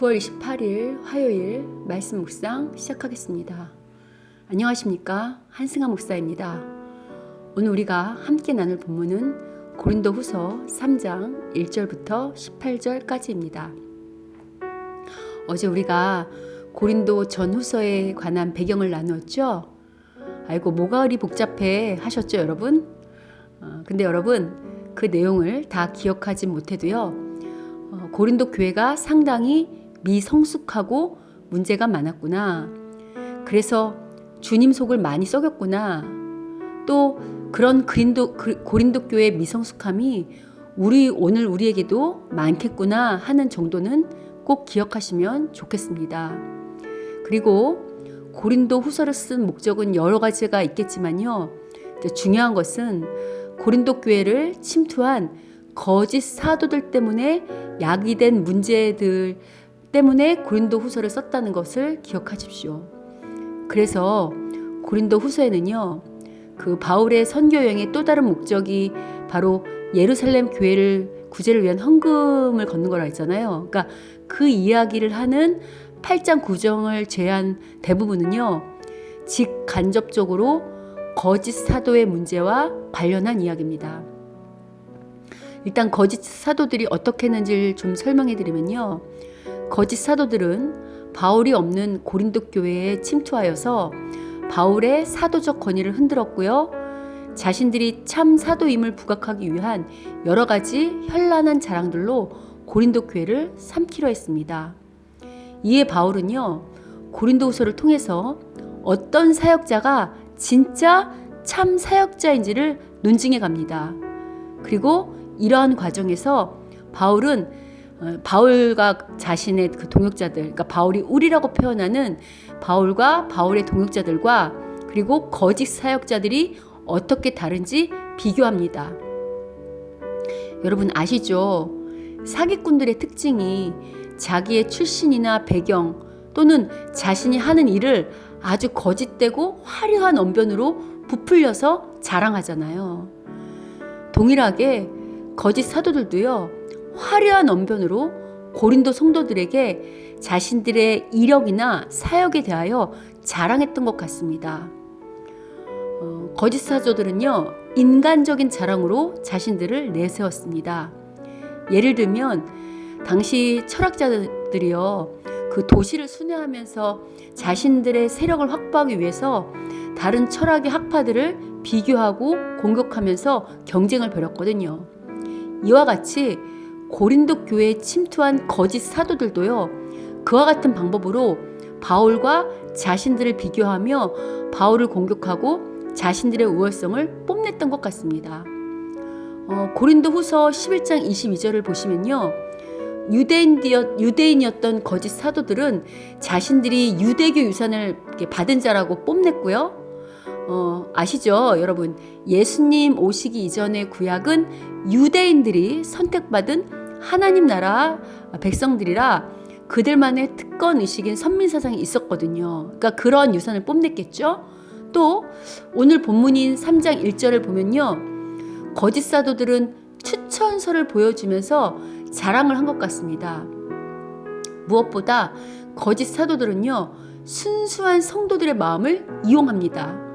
9월 28일 화요일 말씀 묵상 시작하겠습니다. 안녕하십니까? 한승아 목사입니다. 오늘 우리가 함께 나눌 본문은 고린도후서 3장 1절부터 18절까지입니다. 어제 우리가 고린도 전후서에 관한 배경을 나누었죠? 아이고 뭐가 그리 복잡해 하셨죠 여러분? 근데 여러분 그 내용을 다 기억하지 못해도요, 고린도 교회가 상당히 미성숙하고 문제가 많았구나. 그래서 주님 속을 많이 썩였구나. 또 그런 고린도 교회의 미성숙함이 오늘 우리에게도 많겠구나 하는 정도는 꼭 기억하시면 좋겠습니다. 그리고 고린도 후서를 쓴 목적은 여러 가지가 있겠지만요, 중요한 것은 고린도 교회를 침투한 거짓 사도들 때문에 야기된 문제들 때문에 고린도 후서를 썼다는 것을 기억하십시오. 그래서 고린도 후서에는요, 그 바울의 선교 여행의 또 다른 목적이 바로 예루살렘 교회를 구제를 위한 헌금을 걷는 거라 했잖아요. 그러니까 그 이야기를 하는 8장 구정을 제한 대부분은요, 직간접적으로 거짓 사도의 문제와 관련한 이야기입니다. 일단 거짓 사도들이 어떻게 했는지를 좀 설명해 드리면요, 거짓 사도들은 바울이 없는 고린도 교회에 침투하여서 바울의 사도적 권위를 흔들었고요, 자신들이 참 사도임을 부각하기 위한 여러 가지 현란한 자랑들로 고린도 교회를 삼키려 했습니다. 이에 바울은요, 고린도후서를 통해서 어떤 사역자가 진짜 참 사역자인지를 논증해 갑니다. 그리고 이러한 과정에서 바울과 자신의 그 동역자들, 그러니까 바울이 우리라고 표현하는 바울과 바울의 동역자들과 그리고 거짓 사역자들이 어떻게 다른지 비교합니다. 여러분 아시죠? 사기꾼들의 특징이 자기의 출신이나 배경 또는 자신이 하는 일을 아주 거짓되고 화려한 언변으로 부풀려서 자랑하잖아요. 동일하게 거짓 사도들도요, 화려한 언변으로 고린도 성도들에게 자신들의 이력이나 사역에 대하여 자랑했던 것 같습니다. 거짓 사도들은요, 인간적인 자랑으로 자신들을 내세웠습니다. 예를 들면 당시 철학자들이요, 그 도시를 순회하면서 자신들의 세력을 확보하기 위해서 다른 철학의 학파들을 비교하고 공격하면서 경쟁을 벌였거든요. 이와 같이 고린도 교회에 침투한 거짓 사도들도요, 그와 같은 방법으로 바울과 자신들을 비교하며 바울을 공격하고 자신들의 우월성을 뽐냈던 것 같습니다. 고린도 후서 11장 22절을 보시면요, 유대인이었던 거짓 사도들은 자신들이 유대교 유산을 받은 자라고 뽐냈고요. 아시죠 여러분, 예수님 오시기 이전의 구약은 유대인들이 선택받은 하나님 나라 백성들이라 그들만의 특권 의식인 선민사상이 있었거든요. 그러니까 그런 유산을 뽐냈겠죠. 또 오늘 본문인 3장 1절을 보면요, 거짓 사도들은 추천서를 보여주면서 자랑을 한 것 같습니다. 무엇보다 거짓 사도들은요, 순수한 성도들의 마음을 이용합니다.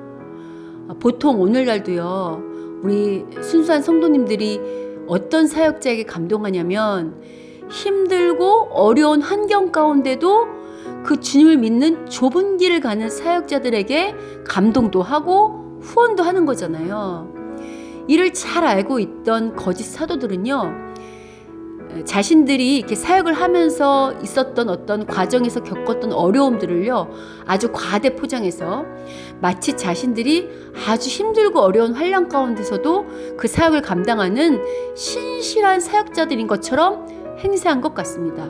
보통 오늘날도요, 우리 순수한 성도님들이 어떤 사역자에게 감동하냐면 힘들고 어려운 환경 가운데도 그 주님을 믿는 좁은 길을 가는 사역자들에게 감동도 하고 후원도 하는 거잖아요. 이를 잘 알고 있던 거짓 사도들은요, 자신들이 이렇게 사역을 하면서 있었던 어떤 과정에서 겪었던 어려움들을요, 아주 과대 포장해서 마치 자신들이 아주 힘들고 어려운 환란 가운데서도 그 사역을 감당하는 신실한 사역자들인 것처럼 행세한 것 같습니다.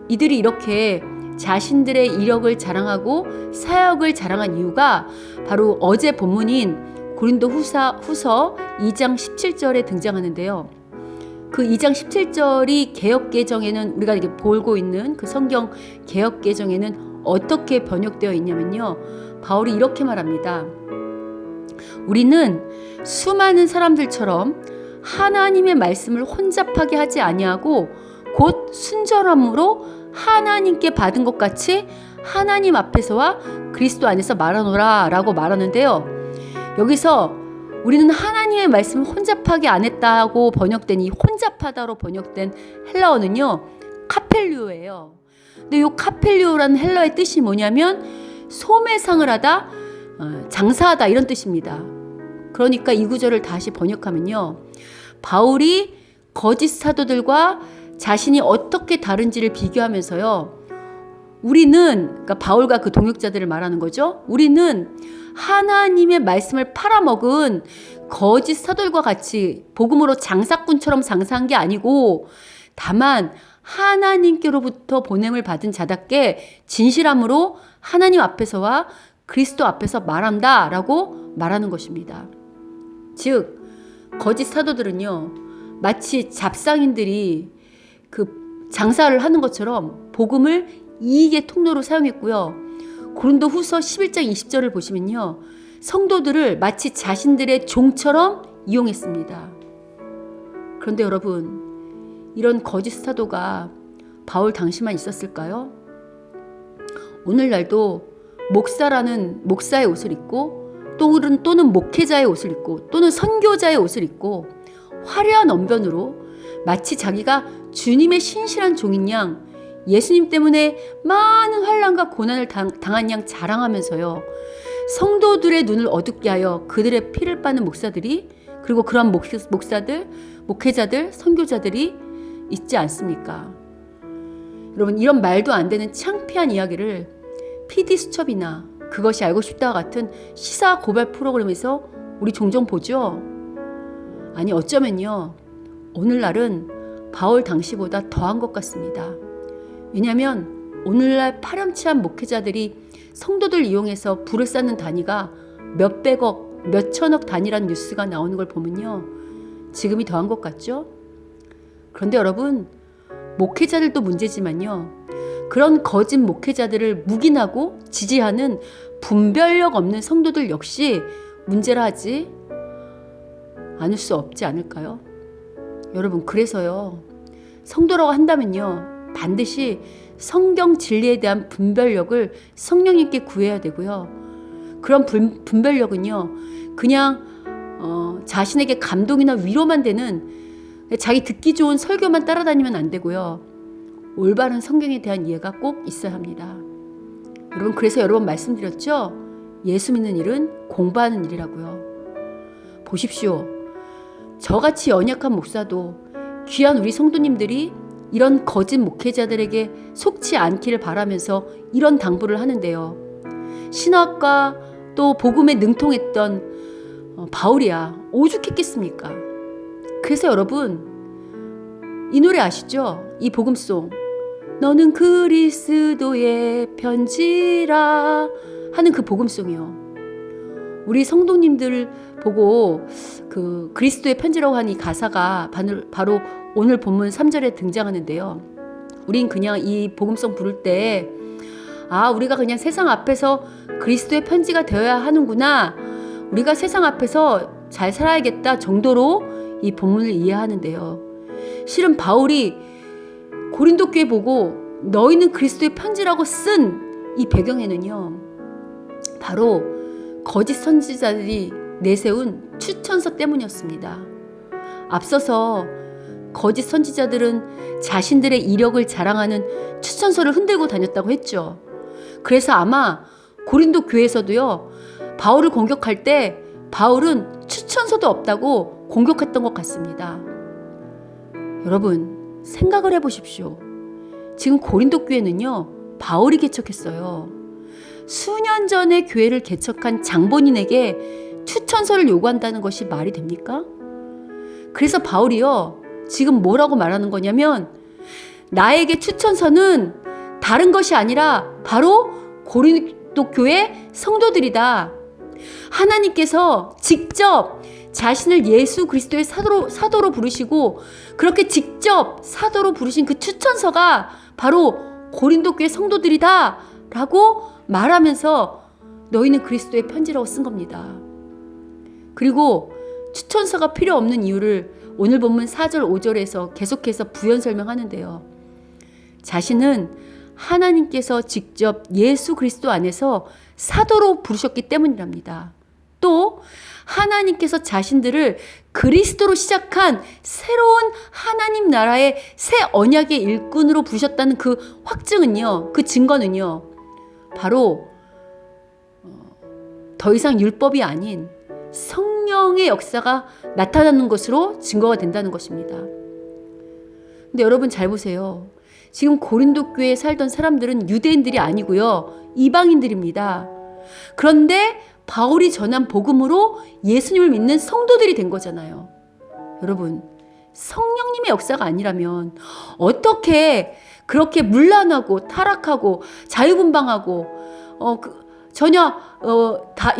이들이 이렇게 자신들의 이력을 자랑하고 사역을 자랑한 이유가 바로 어제 본문인 고린도 후서 2장 17절에 등장하는데요. 그 2장 17절이 개역개정에는, 우리가 이렇게 보고 있는 그 성경 개역개정에는 어떻게 번역되어 있냐면요, 바울이 이렇게 말합니다. 우리는 수많은 사람들처럼 하나님의 말씀을 혼잡하게 하지 아니하고 곧 순전함으로 하나님께 받은 것 같이 하나님 앞에서와 그리스도 안에서 말하노라 라고 말하는데요. 여기서 우리는 하나님의 말씀을 혼잡하게 안 했다고 번역된 이 혼잡하다로 번역된 헬라어는요, 카펠류예요. 근데 이 카펠류라는 헬라어의 뜻이 뭐냐면 소매상을 하다, 장사하다 이런 뜻입니다. 그러니까 이 구절을 다시 번역하면요, 바울이 거짓 사도들과 자신이 어떻게 다른지를 비교하면서요, 우리는, 그러니까 바울과 그 동역자들을 말하는 거죠. 우리는 하나님의 말씀을 팔아먹은 거짓 사도들과 같이 복음으로 장사꾼처럼 장사한 게 아니고, 다만 하나님께로부터 보냄을 받은 자답게 진실함으로 하나님 앞에서와 그리스도 앞에서 말한다 라고 말하는 것입니다. 즉 거짓 사도들은요, 마치 잡상인들이 그 장사를 하는 것처럼 복음을 이익의 통로로 사용했고요. 고린도 후서 11장 20절을 보시면요, 성도들을 마치 자신들의 종처럼 이용했습니다. 그런데 여러분, 이런 거짓 사도가 바울 당시만 있었을까요? 오늘날도 목사라는 목사의 옷을 입고, 또는 목회자의 옷을 입고, 또는 선교자의 옷을 입고 화려한 언변으로 마치 자기가 주님의 신실한 종인 양, 예수님 때문에 많은 환난과 고난을 당한 양 자랑하면서요, 성도들의 눈을 어둡게 하여 그들의 피를 빠는 목사들이, 그리고 그런 목사들, 목회자들, 선교자들이 있지 않습니까? 여러분, 이런 말도 안 되는 창피한 이야기를 PD수첩이나 그것이 알고 싶다와 같은 시사 고발 프로그램에서 우리 종종 보죠. 아니, 어쩌면요, 오늘날은 바울 당시보다 더한 것 같습니다. 왜냐하면 오늘날 파렴치한 목회자들이 성도들 이용해서 부를 쌓는 단위가 몇백억, 몇천억 단위라는 뉴스가 나오는 걸 보면요, 지금이 더한 것 같죠? 그런데 여러분, 목회자들도 문제지만요, 그런 거짓 목회자들을 묵인하고 지지하는 분별력 없는 성도들 역시 문제라 하지 않을 수 없지 않을까요? 여러분, 그래서요, 성도라고 한다면요, 반드시 성경 진리에 대한 분별력을 성령님께 구해야 되고요. 그런 분별력은요, 그냥 자신에게 감동이나 위로만 되는 자기 듣기 좋은 설교만 따라다니면 안 되고요. 올바른 성경에 대한 이해가 꼭 있어야 합니다. 여러분, 그래서 여러 번 말씀드렸죠? 예수 믿는 일은 공부하는 일이라고요. 보십시오. 저같이 연약한 목사도 귀한 우리 성도님들이 이런 거짓 목회자들에게 속지 않기를 바라면서 이런 당부를 하는데요. 신학과 또 복음에 능통했던 바울이야 오죽했겠습니까? 그래서 여러분, 이 노래 아시죠? 이 복음송, 너는 그리스도의 편지라 하는 그 복음송이요. 우리 성도님들 보고 그 그리스도의 편지라고 하는 이 가사가 바로 오늘 본문 3절에 등장하는데요. 우린 그냥 이 복음송 부를 때, 우리가 그냥 세상 앞에서 그리스도의 편지가 되어야 하는구나, 우리가 세상 앞에서 잘 살아야겠다 정도로 이 본문을 이해하는데요. 실은 바울이 고린도 교회 보고 너희는 그리스도의 편지라고 쓴 이 배경에는요, 바로 거짓 선지자들이 내세운 추천서 때문이었습니다. 앞서서 거짓 선지자들은 자신들의 이력을 자랑하는 추천서를 흔들고 다녔다고 했죠. 그래서 아마 고린도 교회에서도요, 바울을 공격할 때 바울은 추천서도 없다고 공격했던 것 같습니다. 여러분, 생각을 해보십시오. 지금 고린도 교회는요, 바울이 개척했어요. 수년 전에 교회를 개척한 장본인에게 추천서를 요구한다는 것이 말이 됩니까? 그래서 바울이요, 지금 뭐라고 말하는 거냐면, 나에게 추천서는 다른 것이 아니라 바로 고린도 교회 성도들이다. 하나님께서 직접 자신을 예수 그리스도의 사도로 부르시고, 그렇게 직접 사도로 부르신 그 추천서가 바로 고린도 교회 성도들이다 라고 말하면서 너희는 그리스도의 편지라고 쓴 겁니다. 그리고 추천서가 필요 없는 이유를 오늘 본문 4절 5절에서 계속해서 부연 설명하는데요. 자신은 하나님께서 직접 예수 그리스도 안에서 사도로 부르셨기 때문이랍니다. 또 하나님께서 자신들을 그리스도로 시작한 새로운 하나님 나라의 새 언약의 일꾼으로 부르셨다는 그 확증은요, 그 증거는요, 바로 더 이상 율법이 아닌 성령의 역사가 나타나는 것으로 증거가 된다는 것입니다. 근데 여러분 잘 보세요. 지금 고린도 교회에 살던 사람들은 유대인들이 아니고요, 이방인들입니다. 그런데 바울이 전한 복음으로 예수님을 믿는 성도들이 된 거잖아요. 여러분, 성령님의 역사가 아니라면 어떻게 그렇게 문란하고 타락하고 자유분방하고 전혀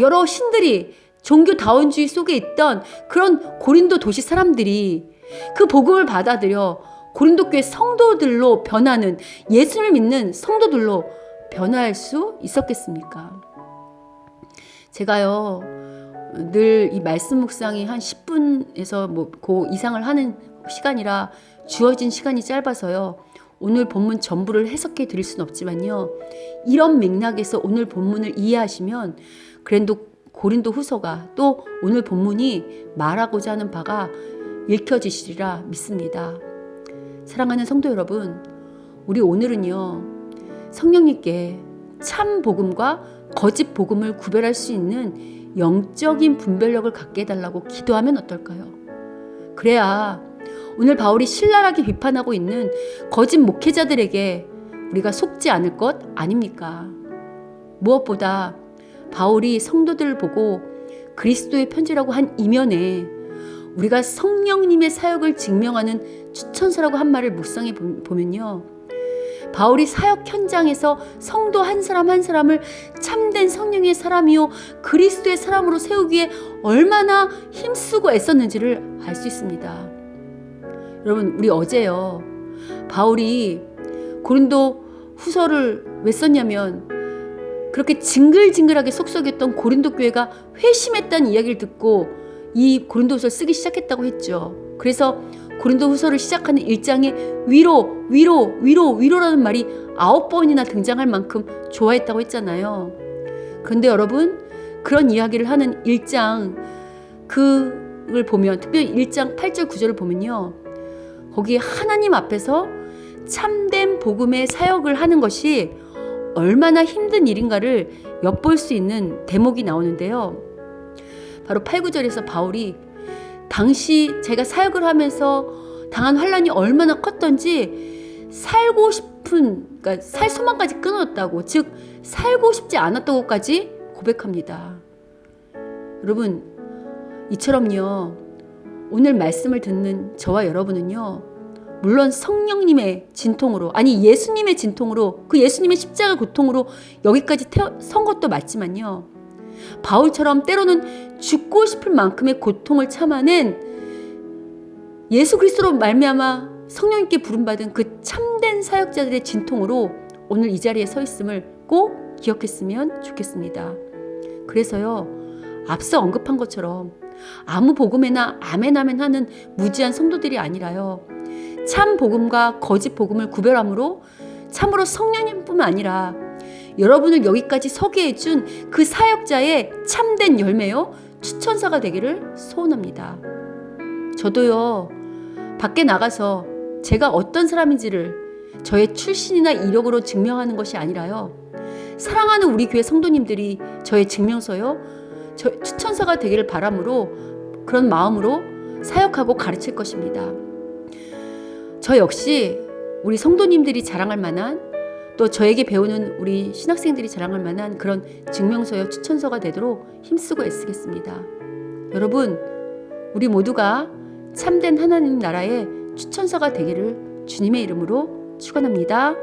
여러 신들이 종교다원주의 속에 있던 그런 고린도 도시 사람들이 그 복음을 받아들여 고린도 교회 성도들로 변하는, 예수를 믿는 성도들로 변화할 수 있었겠습니까? 제가요, 늘 이 말씀 묵상이 한 10분에서 그 이상을 하는 시간이라 주어진 시간이 짧아서요, 오늘 본문 전부를 해석해 드릴 수는 없지만요, 이런 맥락에서 오늘 본문을 이해하시면 고린도 후서가 또 오늘 본문이 말하고자 하는 바가 읽혀지시리라 믿습니다. 사랑하는 성도 여러분, 우리 오늘은요, 성령님께 참 복음과 거짓 복음을 구별할 수 있는 영적인 분별력을 갖게 해달라고 기도하면 어떨까요? 그래야 오늘 바울이 신랄하게 비판하고 있는 거짓 목회자들에게 우리가 속지 않을 것 아닙니까? 무엇보다 바울이 성도들을 보고 그리스도의 편지라고 한 이면에 우리가 성령님의 사역을 증명하는 추천서라고 한 말을 묵상해 보면요, 바울이 사역 현장에서 성도 한 사람 한 사람을 참된 성령의 사람이요 그리스도의 사람으로 세우기에 얼마나 힘쓰고 애썼는지를 알 수 있습니다. 여러분, 우리 어제요, 바울이 고린도 후서를 왜 썼냐면 그렇게 징글징글하게 속썩였던 고린도 교회가 회심했다는 이야기를 듣고 이 고린도 후서를 쓰기 시작했다고 했죠. 그래서 고린도 후서를 시작하는 1장에 위로라는 말이 9번이나 등장할 만큼 좋아했다고 했잖아요. 그런데 여러분, 그런 이야기를 하는 1장 그걸 보면, 특별히 1장 8절 9절을 보면요, 거기에 하나님 앞에서 참된 복음의 사역을 하는 것이 얼마나 힘든 일인가를 엿볼 수 있는 대목이 나오는데요. 바로 8, 9절에서 바울이 당시 제가 사역을 하면서 당한 환난이 얼마나 컸던지 살고 싶은, 그러니까 살 소망까지 끊어졌다고, 즉 살고 싶지 않았던 것까지 고백합니다. 여러분, 이처럼요, 오늘 말씀을 듣는 저와 여러분은요, 물론 성령님의 진통으로, 아니 예수님의 진통으로, 그 예수님의 십자가 고통으로 여기까지 선 것도 맞지만요, 바울처럼 때로는 죽고 싶을 만큼의 고통을 참아낸 예수 그리스도로 말미암아 성령님께 부름받은 그 참된 사역자들의 진통으로 오늘 이 자리에 서 있음을 꼭 기억했으면 좋겠습니다. 그래서요, 앞서 언급한 것처럼 아무 복음에나 아멘 하는 무지한 성도들이 아니라요, 참 복음과 거짓 복음을 구별함으로 참으로 성령님뿐만 아니라 여러분을 여기까지 서게 해준 그 사역자의 참된 열매요 추천사가 되기를 소원합니다. 저도요, 밖에 나가서 제가 어떤 사람인지를 저의 출신이나 이력으로 증명하는 것이 아니라요, 사랑하는 우리 교회 성도님들이 저의 증명서요, 추천사가 되기를 바람으로, 그런 마음으로 사역하고 가르칠 것입니다. 저 역시 우리 성도님들이 자랑할 만한, 또 저에게 배우는 우리 신학생들이 자랑할 만한 그런 증명서요 추천서가 되도록 힘쓰고 애쓰겠습니다. 여러분, 우리 모두가 참된 하나님 나라의 추천서가 되기를 주님의 이름으로 축원합니다.